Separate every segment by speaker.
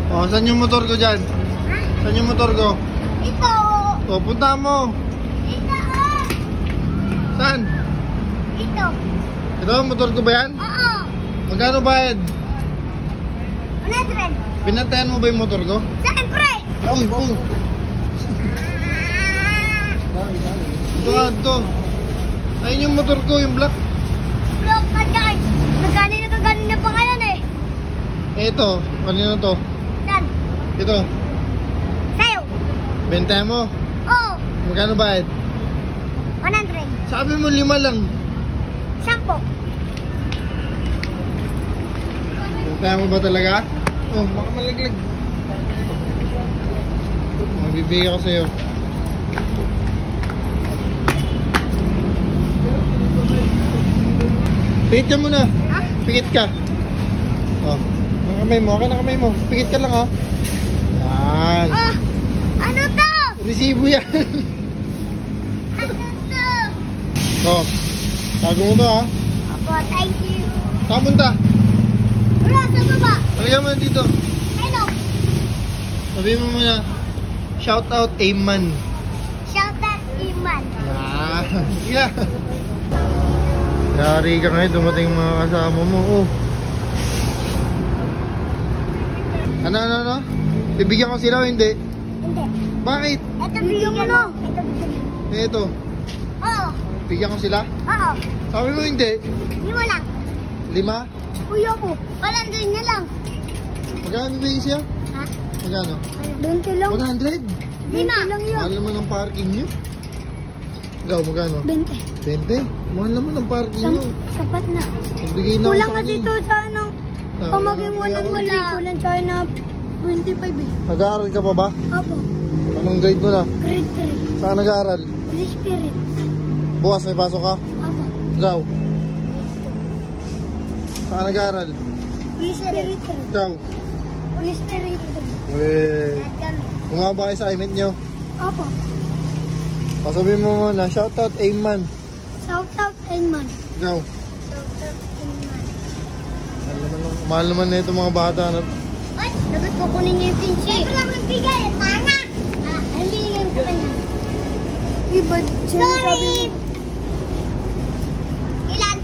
Speaker 1: Oh, saan yung motor ko dyan?
Speaker 2: Ha?
Speaker 1: Saan yung motor ko?
Speaker 2: Ito.
Speaker 1: Oh, punta mo.
Speaker 2: Ito.
Speaker 1: Saan?
Speaker 2: Ito.
Speaker 1: Ito, motor ko ba yan?
Speaker 2: Oo.
Speaker 1: Magkano bayad?
Speaker 2: 100.
Speaker 1: Pinantayan mo ba yung motor ko?
Speaker 2: Siyempre.
Speaker 1: Uy, uy. Ito nga, ito. Ayun yung motor ko, yung black.
Speaker 2: Block ka dyan. Nagkanin na pangalan eh.
Speaker 1: Eh, ito. Kanino to?
Speaker 2: Saan?
Speaker 1: Ito.
Speaker 2: Sa'yo.
Speaker 1: Benta mo.
Speaker 2: Oo.
Speaker 1: Magkano bayad?
Speaker 2: 100.
Speaker 1: Sabi mo 5 lang.
Speaker 2: 10.
Speaker 1: Benta mo ba talaga? Oh, baka malaglag. Magbibigay ako sa'yo. Pikit ka muna.
Speaker 2: Ha?
Speaker 1: Pikit ka. Oh, ang kamay mo. Akin ang kamay mo. Pikit ka lang, oh. Yan.
Speaker 2: Oh. Ano to?
Speaker 1: Resibo yan.
Speaker 2: Ano to?
Speaker 1: Oh, tago mo to, ha.
Speaker 2: Opo, thank you.
Speaker 1: Saan punta?
Speaker 2: Wala, sa baba.
Speaker 1: Lagyan mo na dito.
Speaker 2: Hello.
Speaker 1: Sabihin mo muna. Shout out Ayman.
Speaker 2: Shout out, Iman.
Speaker 1: Ah, yeah. Yari ka ngayon, dumating mga kasama mo. Oh. Ano? Bibigyan ko sila o hindi?
Speaker 2: Hindi.
Speaker 1: Bakit?
Speaker 2: Ito bigyan mo. Ito bigyan mo.
Speaker 1: Eh, ito.
Speaker 2: Oo.
Speaker 1: Bigyan ko sila?
Speaker 2: Oo.
Speaker 1: Sabi mo hindi.
Speaker 2: Hindi mo lang.
Speaker 1: 5?
Speaker 2: Kuya ko. Walang doon na lang.
Speaker 1: Magkano bibigyan siya?
Speaker 2: Ha?
Speaker 1: Magkano?
Speaker 2: 20 lang.
Speaker 1: 100?
Speaker 2: 20 lang yun.
Speaker 1: Mahal naman ang parking nyo. Ikaw, magkano?
Speaker 2: 20.
Speaker 1: 20? Mahal naman ang parking nyo.
Speaker 2: Sapat na.
Speaker 1: Nagbigay na ako
Speaker 2: Kulang
Speaker 1: sa
Speaker 2: kasi
Speaker 1: kanya.
Speaker 2: ito sa ano. Pamaging walang mali. Kulang tayo na 25 eh.
Speaker 1: Nag-aaral ka pa ba?
Speaker 2: Opo.
Speaker 1: Anong grade mo na?
Speaker 2: Grade 3.
Speaker 1: Saan nag-aaral?
Speaker 2: Holy Spirit.
Speaker 1: Bukas may pasok ka?
Speaker 2: Opo.
Speaker 1: Ikaw? Saan nag-aaral?
Speaker 2: Holy Spirit.
Speaker 1: Ikaw?
Speaker 2: Holy Spirit.
Speaker 1: Eh, kumaba kayo sa assignment nyo.
Speaker 2: Opo.
Speaker 1: Pasabihin mo muna, shoutout Ayman.
Speaker 2: Shout out, Ayman.
Speaker 1: Ikaw?
Speaker 2: Shout out, Ayman.
Speaker 1: Mahal naman na ito mga bata.
Speaker 2: Ay, dapat kukunin niyo yung pinchi. Siyempre lang nagbigay. Tanga. Hindi yung kanya. Iba, sorry. Ilan?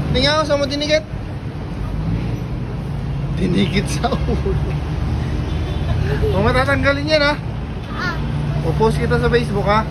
Speaker 1: Tingnan ako, saan mo tinikit? Tinikit sa ulo. Kung matatanggalin yan, ha?
Speaker 2: Ah.
Speaker 1: O post kita sa Facebook, ha?